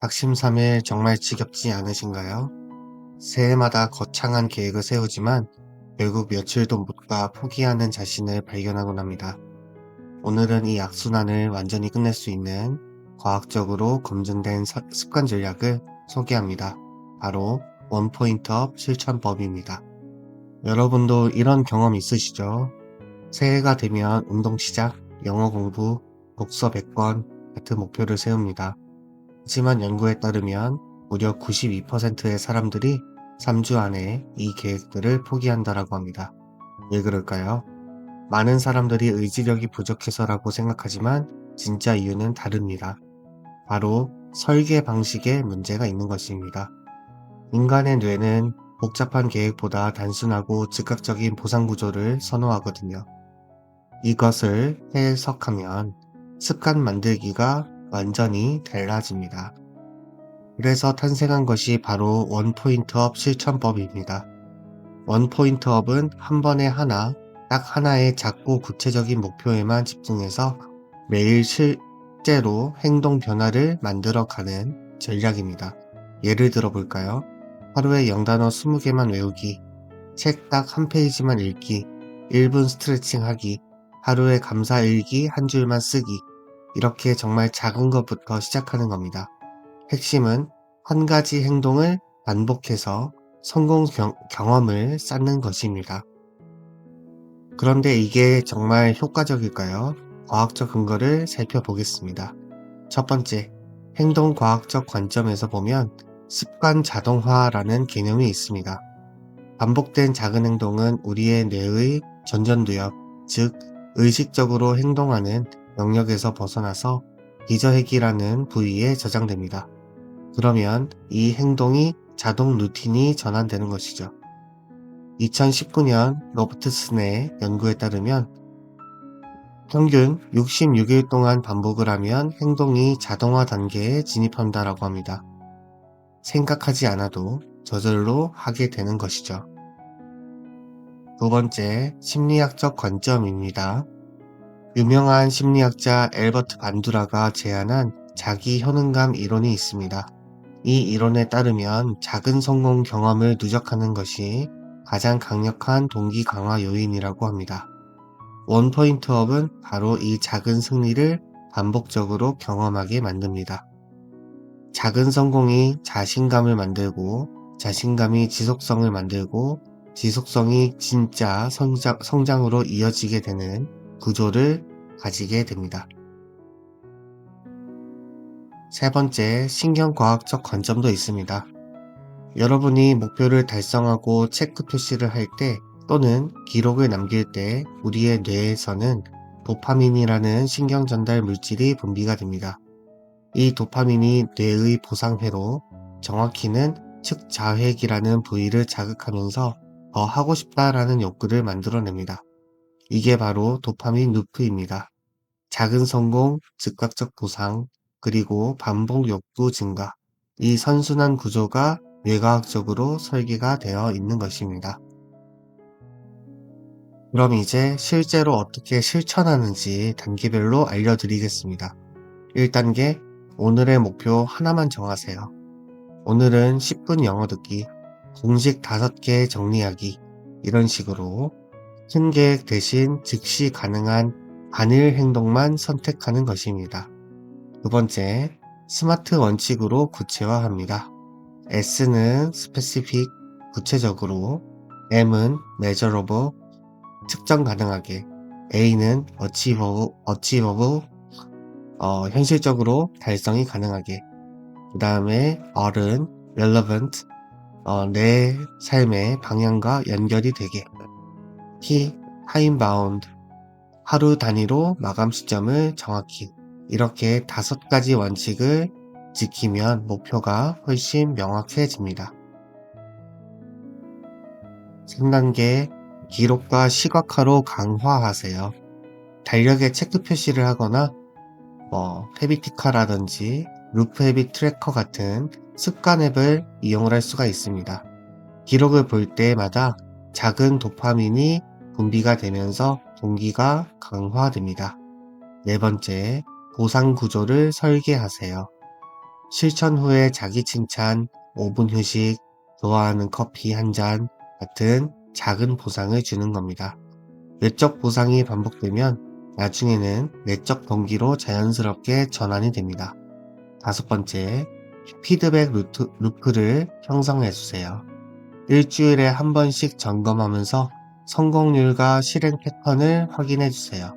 작심삼일 정말 지겹지 않으신가요? 새해마다 거창한 계획을 세우지만 결국 며칠도 못 가 포기하는 자신을 발견하곤 합니다. 오늘은 이 악순환을 완전히 끝낼 수 있는 과학적으로 검증된 습관 전략을 소개합니다. 바로 원포인트업 실천법입니다. 여러분도 이런 경험 있으시죠? 새해가 되면 운동 시작, 영어 공부, 독서 100권 같은 목표를 세웁니다. 하지만 연구에 따르면 무려 92%의 사람들이 3주 안에 이 계획들을 포기한다라고 합니다. 왜 그럴까요? 많은 사람들이 의지력이 부족해서라고 생각하지만 진짜 이유는 다릅니다. 바로 설계 방식에 문제가 있는 것입니다. 인간의 뇌는 복잡한 계획보다 단순하고 즉각적인 보상 구조를 선호하거든요. 이것을 해석하면 습관 만들기가 완전히 달라집니다. 그래서 탄생한 것이 바로 원포인트업 실천법입니다. 원포인트업은 한 번에 딱 하나의 작고 구체적인 목표에만 집중해서 매일 실제로 행동 변화를 만들어가는 전략입니다. 예를 들어 볼까요? 하루에 영단어 20개만 외우기, 책 딱 한 페이지만 읽기, 1분 스트레칭 하기, 하루에 감사 일기 한 줄만 쓰기, 이렇게 정말 작은 것부터 시작하는 겁니다. 핵심은 한 가지 행동을 반복해서 성공 경험을 쌓는 것입니다. 그런데 이게 정말 효과적일까요? 과학적 근거를 살펴보겠습니다. 첫 번째, 행동과학적 관점에서 보면 습관 자동화라는 개념이 있습니다. 반복된 작은 행동은 우리의 뇌의 전전두엽, 즉 의식적으로 행동하는 영역에서 벗어나서 기저핵이라는 부위에 저장됩니다. 그러면 이 행동이 자동 루틴이 전환되는 것이죠. 2019년 로버트슨의 연구에 따르면 평균 66일 동안 반복을 하면 행동이 자동화 단계에 진입한다라고 합니다. 생각하지 않아도 저절로 하게 되는 것이죠. 두 번째, 심리학적 관점입니다. 유명한 심리학자 엘버트 반두라가 제안한 자기 효능감 이론이 있습니다. 이 이론에 따르면 작은 성공 경험을 누적하는 것이 가장 강력한 동기 강화 요인이라고 합니다. 원포인트업은 바로 이 작은 승리를 반복적으로 경험하게 만듭니다. 작은 성공이 자신감을 만들고, 자신감이 지속성을 만들고, 지속성이 진짜 성장으로 이어지게 되는 구조를 가지게 됩니다. 세 번째, 신경과학적 관점도 있습니다. 여러분이 목표를 달성하고 체크 표시를 할 때 또는 기록을 남길 때 우리의 뇌에서는 도파민이라는 신경 전달 물질이 분비가 됩니다. 이 도파민이 뇌의 보상회로, 정확히는 측자회기라는 부위를 자극하면서 더 하고 싶다라는 욕구를 만들어냅니다. 이게 바로 도파민 루프입니다. 작은 성공, 즉각적 보상, 그리고 반복 욕구 증가. 이 선순환 구조가 뇌과학적으로 설계가 되어 있는 것입니다. 그럼 이제 실제로 어떻게 실천하는지 단계별로 알려드리겠습니다. 1단계, 오늘의 목표 하나만 정하세요. 오늘은 10분 영어 듣기, 공식 5개 정리하기, 이런 식으로 큰 계획 대신 즉시 가능한 단일 행동만 선택하는 것입니다. 두 번째, 스마트 원칙으로 구체화합니다. S는 specific, 구체적으로, M은 measurable, 측정 가능하게, A는 achievable, 현실적으로 달성이 가능하게, 그 다음에 R은 relevant, 내 삶의 방향과 연결이 되게, T, time bound, 하루 단위로 마감 시점을 정확히, 이렇게 5가지 원칙을 지키면 목표가 훨씬 명확해집니다. 3단계, 기록과 시각화로 강화하세요. 달력에 체크 표시를 하거나 헤비티카라든지 루프 헤비 트래커 같은 습관 앱을 이용을 할 수가 있습니다. 기록을 볼 때마다 작은 도파민이 분비가 되면서 동기가 강화됩니다. 네 번째, 보상 구조를 설계하세요. 실천 후에 자기 칭찬, 5분 휴식, 좋아하는 커피 한 잔 같은 작은 보상을 주는 겁니다. 외적 보상이 반복되면 나중에는 내적 동기로 자연스럽게 전환이 됩니다. 다섯 번째, 피드백 루프를 형성해 주세요. 일주일에 한 번씩 점검하면서 성공률과 실행 패턴을 확인해 주세요.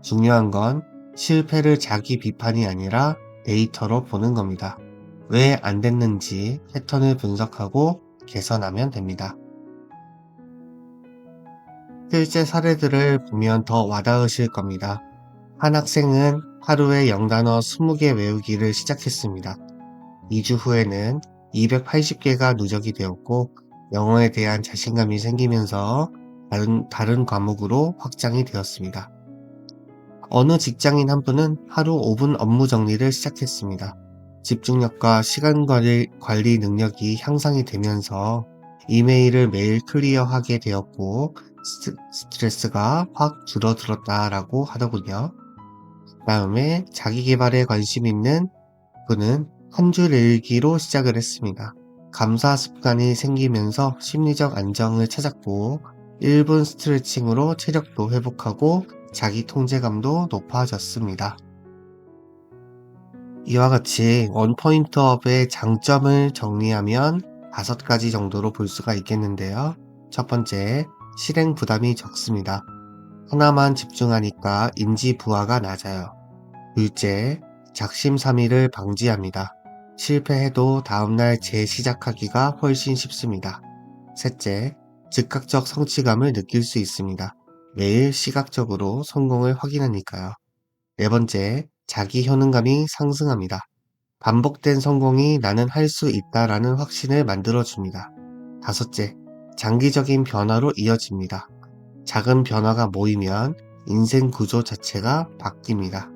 중요한 건 실패를 자기 비판이 아니라 데이터로 보는 겁니다. 왜 안 됐는지 패턴을 분석하고 개선하면 됩니다. 실제 사례들을 보면 더 와닿으실 겁니다. 한 학생은 하루에 영단어 20개 외우기를 시작했습니다. 2주 후에는 280개가 누적이 되었고 영어에 대한 자신감이 생기면서 다른 과목으로 확장이 되었습니다. 어느 직장인 한 분은 하루 5분 업무 정리를 시작했습니다. 집중력과 시간 관리 능력이 향상이 되면서 이메일을 매일 클리어하게 되었고 스트레스가 확 줄어들었다라고 하더군요. 다음에 자기 개발에 관심 있는 분은 한 줄 일기로 시작을 했습니다. 감사 습관이 생기면서 심리적 안정을 찾았고 1분 스트레칭으로 체력도 회복하고 자기 통제감도 높아졌습니다. 이와 같이 원포인트업의 장점을 정리하면 5가지 정도로 볼 수가 있겠는데요. 첫 번째, 실행 부담이 적습니다. 하나만 집중하니까 인지 부하가 낮아요. 둘째, 작심삼일을 방지합니다. 실패해도 다음날 재시작하기가 훨씬 쉽습니다. 셋째, 즉각적 성취감을 느낄 수 있습니다. 매일 시각적으로 성공을 확인하니까요. 네 번째, 자기 효능감이 상승합니다. 반복된 성공이 나는 할 수 있다라는 확신을 만들어줍니다. 다섯째, 장기적인 변화로 이어집니다. 작은 변화가 모이면 인생 구조 자체가 바뀝니다.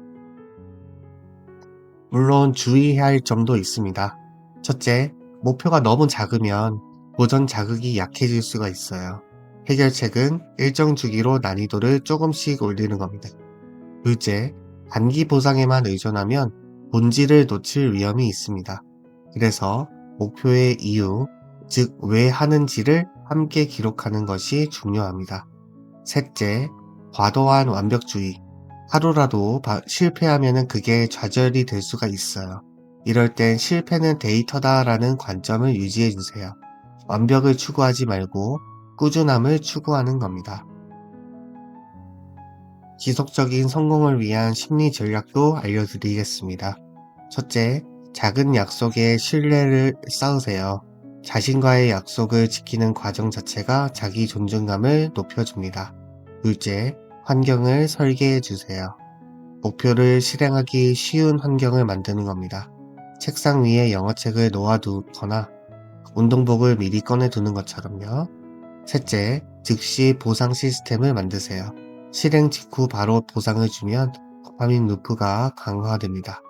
물론 주의해야 할 점도 있습니다. 첫째, 목표가 너무 작으면 도전 자극이 약해질 수가 있어요. 해결책은 일정 주기로 난이도를 조금씩 올리는 겁니다. 둘째, 단기 보상에만 의존하면 본질을 놓칠 위험이 있습니다. 그래서 목표의 이유, 즉 왜 하는지를 함께 기록하는 것이 중요합니다. 셋째, 과도한 완벽주의. 하루라도 실패하면 그게 좌절이 될 수가 있어요. 이럴 땐 실패는 데이터다라는 관점을 유지해 주세요. 완벽을 추구하지 말고 꾸준함을 추구하는 겁니다. 지속적인 성공을 위한 심리 전략도 알려드리겠습니다. 첫째, 작은 약속에 신뢰를 쌓으세요. 자신과의 약속을 지키는 과정 자체가 자기 존중감을 높여줍니다. 둘째, 환경을 설계해 주세요. 목표를 실행하기 쉬운 환경을 만드는 겁니다. 책상 위에 영어책을 놓아두거나 운동복을 미리 꺼내두는 것처럼요. 셋째, 즉시 보상 시스템을 만드세요. 실행 직후 바로 보상을 주면 도파민 루프가 강화됩니다.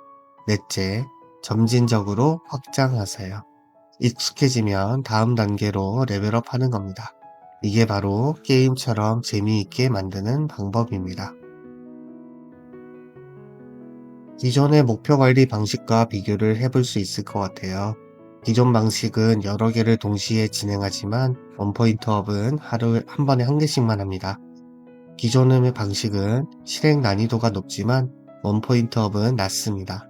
넷째, 점진적으로 확장하세요. 익숙해지면 다음 단계로 레벨업 하는 겁니다. 이게 바로 게임처럼 재미있게 만드는 방법입니다. 기존의 목표 관리 방식과 비교를 해볼 수 있을 것 같아요. 기존 방식은 여러 개를 동시에 진행하지만 원포인트업은 하루에 한 번에 한 개씩만 합니다. 기존의 방식은 실행 난이도가 높지만 원포인트업은 낮습니다.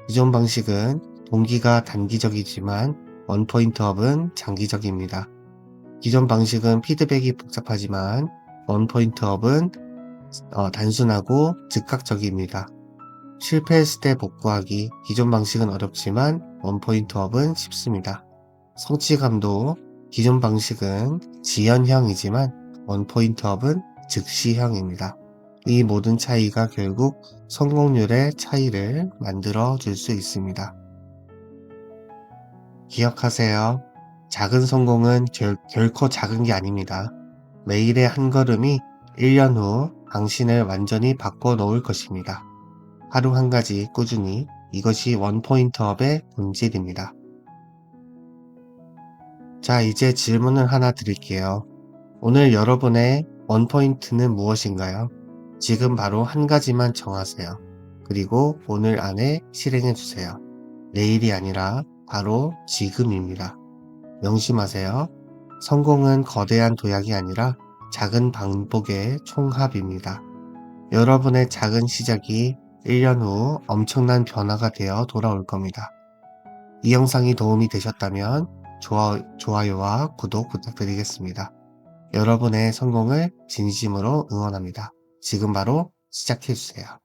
기존 방식은 동기가 단기적이지만 원포인트업은 장기적입니다. 기존 방식은 피드백이 복잡하지만 원포인트업은 단순하고 즉각적입니다. 실패했을 때 복구하기, 기존 방식은 어렵지만 원포인트업은 쉽습니다. 성취감도 기존 방식은 지연형이지만 원포인트업은 즉시형입니다. 이 모든 차이가 결국 성공률의 차이를 만들어 줄 수 있습니다. 기억하세요. 작은 성공은 결코 작은 게 아닙니다. 매일의 한 걸음이 1년 후 당신을 완전히 바꿔 놓을 것입니다. 하루 한 가지 꾸준히, 이것이 원포인트업의 본질입니다. 자, 이제 질문을 하나 드릴게요. 오늘 여러분의 원포인트는 무엇인가요? 지금 바로 한 가지만 정하세요. 그리고 오늘 안에 실행해 주세요. 내일이 아니라 바로 지금입니다. 명심하세요. 성공은 거대한 도약이 아니라 작은 반복의 총합입니다. 여러분의 작은 시작이 1년 후 엄청난 변화가 되어 돌아올 겁니다. 이 영상이 도움이 되셨다면 좋아요와 구독 부탁드리겠습니다. 여러분의 성공을 진심으로 응원합니다. 지금 바로 시작해주세요.